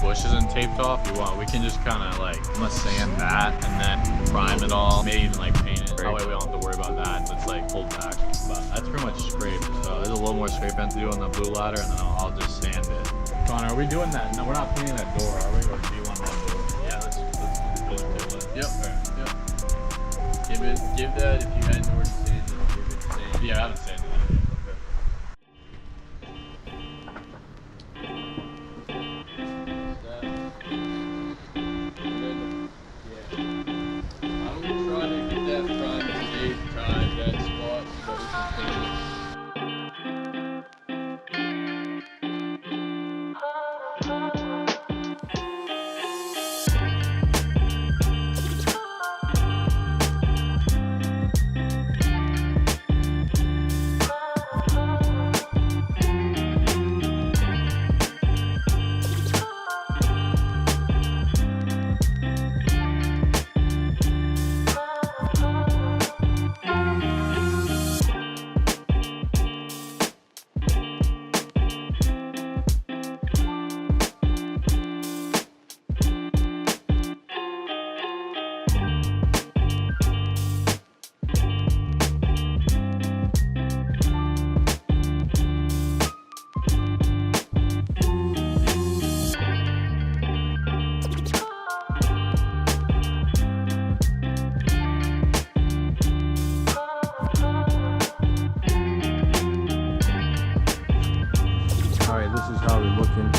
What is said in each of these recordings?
Bush isn't taped off, we can just kind of like, I'm gonna sand that and then prime it all, maybe even like paint it. That way we don't have to worry about that. It's like pulled back. But that's pretty much scraped. So there's a little more scrape end to do on the blue ladder, and then I'll just sand it. Connor, are we doing that? No, we're not painting that door, are we? Or do you want that door? Yeah, let's go into it. Yep. Alright. Yep. Give that, if you hadn't already sanded, give it sand. Yeah, I haven't sanded it.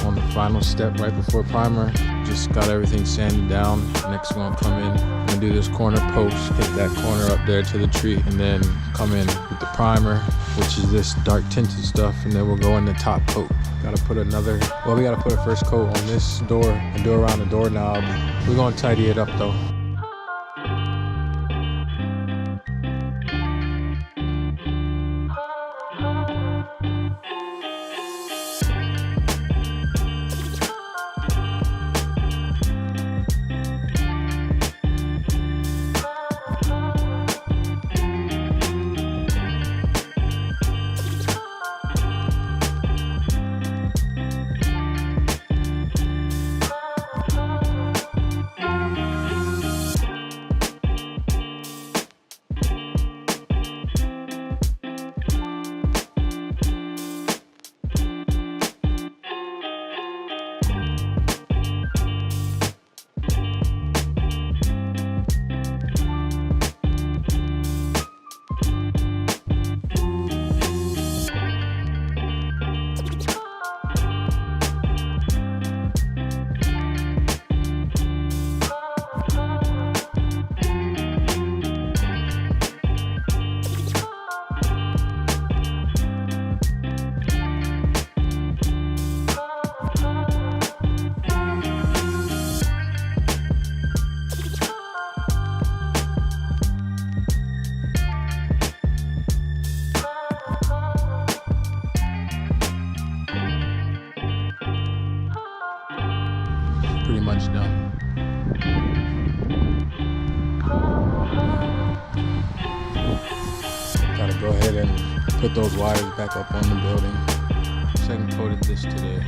On the final step right before primer. Just got everything sanded down. Next we're gonna come in and do this corner post, hit that corner up there to the tree, and then come in with the primer, which is this dark tinted stuff, and then we'll go in the top coat. Gotta put another, well, we gotta put a first coat on this door and do around the doorknob. We're gonna tidy it up though. Pretty much done. Gotta go ahead and put those wires back up on the building. Second coated this today.